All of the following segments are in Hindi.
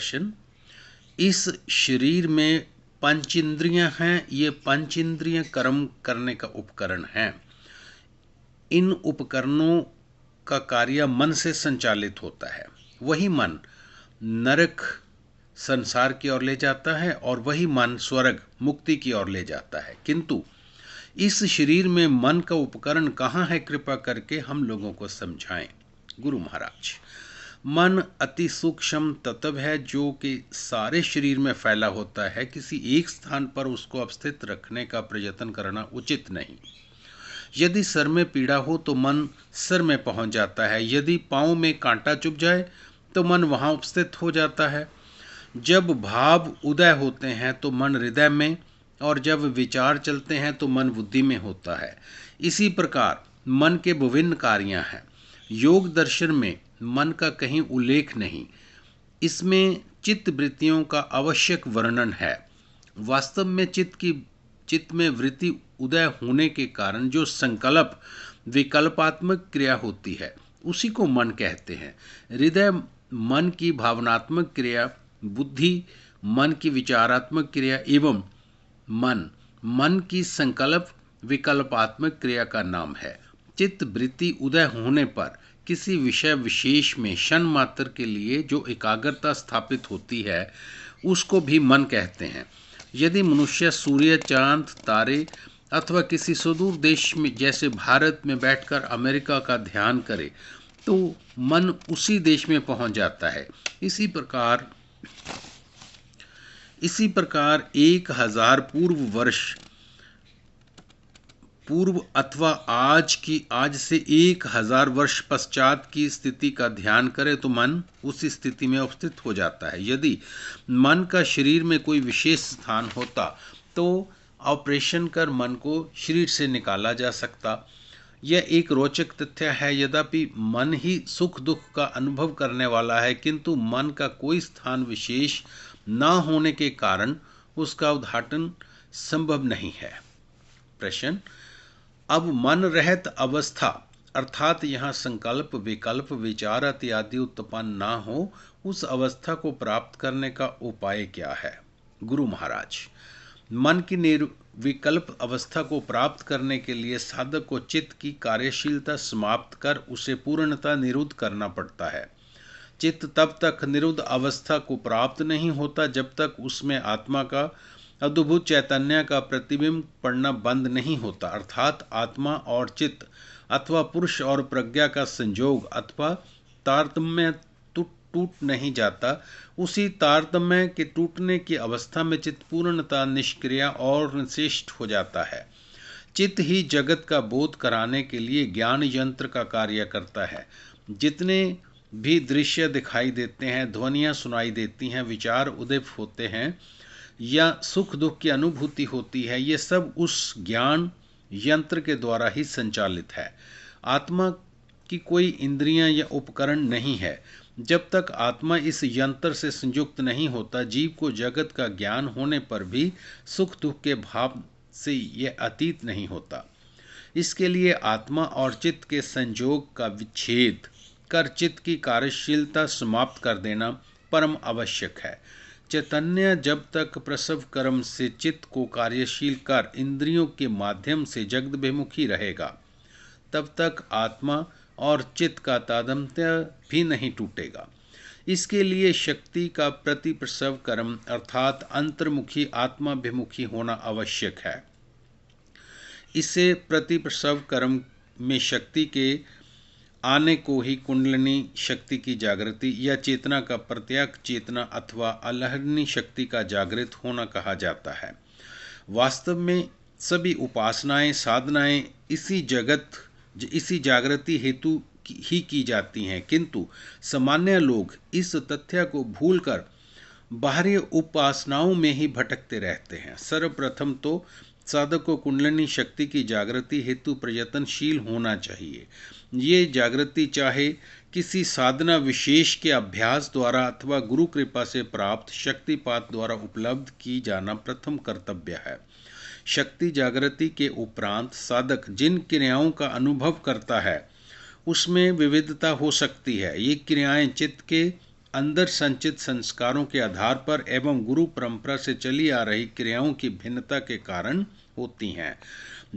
प्रश्न, इस शरीर में पंचेंद्रियां हैं, ये पंचेंद्रियां कर्म करने का उपकरण हैं। इन उपकरणों का कार्य मन से संचालित होता है। वही मन नरक संसार की ओर ले जाता है और वही मन स्वर्ग मुक्ति की ओर ले जाता है। किंतु इस शरीर में मन का उपकरण कहाँ है, कृपा करके हम लोगों को समझाएं। गुरु महाराज, मन अति सूक्ष्म तत्व है जो कि सारे शरीर में फैला होता है। किसी एक स्थान पर उसको अवस्थित रखने का प्रयत्न करना उचित नहीं। यदि सर में पीड़ा हो तो मन सर में पहुंच जाता है, यदि पाँव में कांटा चुभ जाए तो मन वहां उपस्थित हो जाता है। जब भाव उदय होते हैं तो मन हृदय में, और जब विचार चलते हैं तो मन बुद्धि में होता है। इसी प्रकार मन के विभिन्न कार्य हैं। योग दर्शन में मन का कहीं उल्लेख नहीं, इसमें चित्त वृत्तियों का आवश्यक वर्णन है। वास्तव में चित्त में वृत्ति उदय होने के कारण जो संकल्प विकल्पात्मक क्रिया होती है उसी को मन कहते हैं। हृदय मन की भावनात्मक क्रिया, बुद्धि मन की विचारात्मक क्रिया एवं मन की संकल्प विकल्पात्मक क्रिया का नाम है। चित्त वृत्ति उदय होने पर किसी विषय विशेष में क्षण मात्र के लिए जो एकाग्रता स्थापित होती है उसको भी मन कहते हैं। यदि मनुष्य सूर्य, चांद, तारे अथवा किसी सुदूर देश में जैसे भारत में बैठकर अमेरिका का ध्यान करे तो मन उसी देश में पहुंच जाता है। इसी प्रकार 1000 पूर्व अथवा आज से 1000 वर्ष पश्चात की स्थिति का ध्यान करे तो मन उसी स्थिति में उपस्थित हो जाता है। यदि मन का शरीर में कोई विशेष स्थान होता तो ऑपरेशन कर मन को शरीर से निकाला जा सकता। यह एक रोचक तथ्य है। यद्यपि मन ही सुख दुख का अनुभव करने वाला है, किंतु मन का कोई स्थान विशेष न होने के कारण उसका उद्घाटन संभव नहीं है। प्रश्न, अब मन रहित अवस्था अर्थात यहाँ संकल्प, विकल्प, विचार इत्यादि उत्पन्न ना हो, उस अवस्था को प्राप्त करने का उपाय क्या है? गुरु महाराज, मन की निर्विकल्प अवस्था को प्राप्त करने के लिए साधक को चित्त की कार्यशीलता समाप्त कर उसे पूर्णतः निरुद्ध करना पड़ता है। चित्त तब तक निरुद्ध अवस्था को प्राप्त नहीं होता जब तक उसमें आत्मा का अद्भुत चैतन्य का प्रतिबिंब पड़ना बंद नहीं होता। अर्थात आत्मा और चित्त अथवा पुरुष और प्रज्ञा का संयोग अथवा तारतम्य टूट नहीं जाता। उसी तारतम्य के टूटने की अवस्था में चित्त पूर्णतः निष्क्रिय और निश्चेष्ट हो जाता है। चित्त ही जगत का बोध कराने के लिए ज्ञान यंत्र का कार्य करता है। जितने भी दृश्य दिखाई देते हैं, ध्वनियाँ सुनाई देती हैं, विचार उदय होते हैं या सुख दुख की अनुभूति होती है, ये सब उस ज्ञान यंत्र के द्वारा ही संचालित है। आत्मा की कोई इंद्रियां या उपकरण नहीं है। जब तक आत्मा इस यंत्र से संयुक्त नहीं होता, जीव को जगत का ज्ञान होने पर भी सुख दुख के भाव से यह अतीत नहीं होता। इसके लिए आत्मा और चित्त के संयोग का विच्छेद कर चित्त की कार्यशीलता समाप्त कर देना परम आवश्यक है। चैतन्य जब तक प्रसव कर्म से चित्त को कार्यशील कर इंद्रियों के माध्यम से जगदभिमुखी रहेगा, तब तक आत्मा और चित्त का तादात्म्य भी नहीं टूटेगा। इसके लिए शक्ति का प्रतिप्रसव कर्म अर्थात अंतर्मुखी आत्माभिमुखी होना आवश्यक है। इसे प्रतिप्रसव कर्म में शक्ति के आने को ही कुंडलिनी शक्ति की जागृति या चेतना का प्रत्यक्ष चेतना अथवा अलहरणी शक्ति का जागृत होना कहा जाता है। वास्तव में सभी उपासनाएं, साधनाएं इसी जागृति हेतु ही की जाती हैं, किंतु सामान्य लोग इस तथ्य को भूलकर बाहरी उपासनाओं में ही भटकते रहते हैं। सर्वप्रथम तो साधक को कुंडलिनी शक्ति की जागृति हेतु प्रयत्नशील होना चाहिए। ये जागृति चाहे किसी साधना विशेष के अभ्यास द्वारा अथवा गुरु कृपा से प्राप्त शक्तिपात द्वारा उपलब्ध की जाना प्रथम कर्तव्य है। शक्ति जागृति के उपरांत साधक जिन क्रियाओं का अनुभव करता है उसमें विविधता हो सकती है। ये क्रियाएं चित्त के अंदर संचित संस्कारों के आधार पर एवं गुरु परंपरा से चली आ रही क्रियाओं की भिन्नता के कारण होती हैं।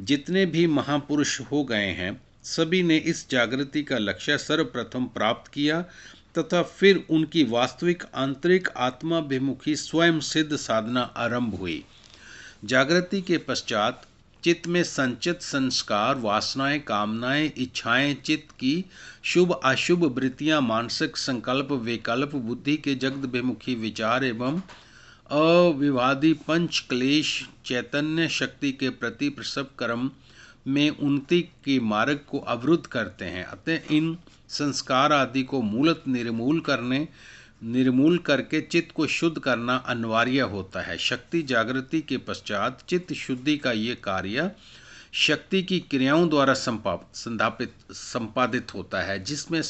जितने भी महापुरुष हो गए हैं, सभी ने इस जागृति का लक्ष्य सर्वप्रथम प्राप्त किया तथा फिर उनकी वास्तविक आंतरिक आत्माभिमुखी स्वयं सिद्ध साधना आरंभ हुई। जागृति के पश्चात चित्त में संचित संस्कार, वासनाएं, कामनाएं, इच्छाएं, चित्त की शुभ अशुभ वृत्तियां, मानसिक संकल्प, विकल्प, बुद्धि के जगदभिमुखी विचार एवं अविवादी पंच क्लेश चैतन्य शक्ति के प्रति प्रसव कर्म में उन्नति के मार्ग को अवरुद्ध करते हैं। अतः इन संस्कार आदि को मूलतः निर्मूल करके चित्त को शुद्ध करना अनिवार्य होता है। शक्ति जागृति के पश्चात चित्त शुद्धि का ये कार्य शक्ति की क्रियाओं द्वारा संपादित होता है, जिसमें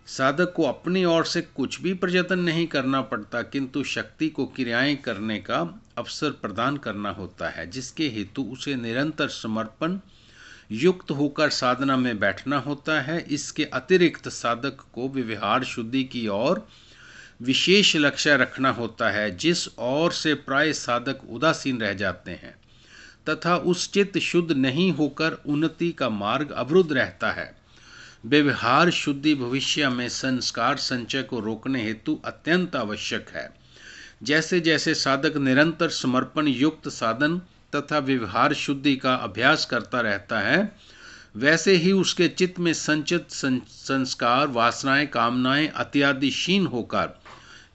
साधक को अपनी ओर से कुछ भी प्रयत्न नहीं करना पड़ता, किंतु शक्ति को क्रियाएं करने का अवसर प्रदान करना होता है, जिसके हेतु उसे निरंतर समर्पण युक्त होकर साधना में बैठना होता है। इसके अतिरिक्त साधक को व्यवहार शुद्धि की ओर विशेष लक्ष्य रखना होता है, जिस ओर से प्राय साधक उदासीन रह जाते हैं तथा उस चित्त शुद्ध नहीं होकर उन्नति का मार्ग अवरुद्ध रहता है। व्यवहार शुद्धि भविष्य में संस्कार संचय को रोकने हेतु अत्यंत आवश्यक है। जैसे जैसे साधक निरंतर समर्पण युक्त साधन तथा व्यवहार शुद्धि का अभ्यास करता रहता है, वैसे ही उसके चित्त में संचित संस्कार, वासनाएं, कामनाएं इत्यादि क्षीण होकर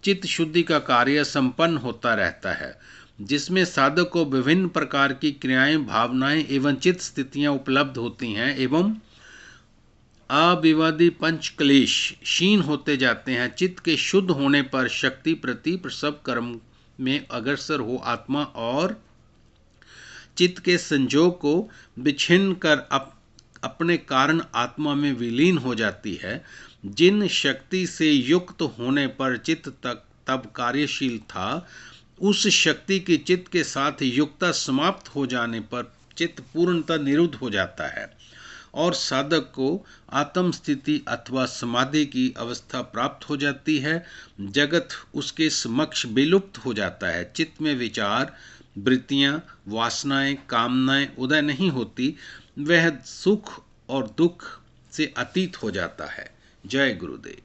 चित्त शुद्धि का कार्य संपन्न होता रहता है, जिसमें साधक को विभिन्न प्रकार की क्रियाएं, भावनाएं एवं चित्त स्थितियां उपलब्ध होती हैं एवं अविवादी पंच क्लेश क्षीण होते जाते हैं। चित्त के शुद्ध होने पर शक्ति प्रति प्रसव कर्म में अग्रसर हो आत्मा और चित्त के संजोग को विच्छिन्न कर अपने कारण आत्मा में विलीन हो जाती है। जिन शक्ति से युक्त होने पर चित्त तब कार्यशील था, उस शक्ति की चित्त के साथ युक्तता समाप्त हो जाने पर चित्त पूर्णतः निरुद्ध हो जाता है और साधक को आत्म स्थिति अथवा समाधि की अवस्था प्राप्त हो जाती है। जगत उसके समक्ष विलुप्त हो जाता है। चित्त में विचार, वृत्तियां, वासनाएं, कामनाएं उदय नहीं होती, वह सुख और दुख से अतीत हो जाता है। जय गुरुदेव।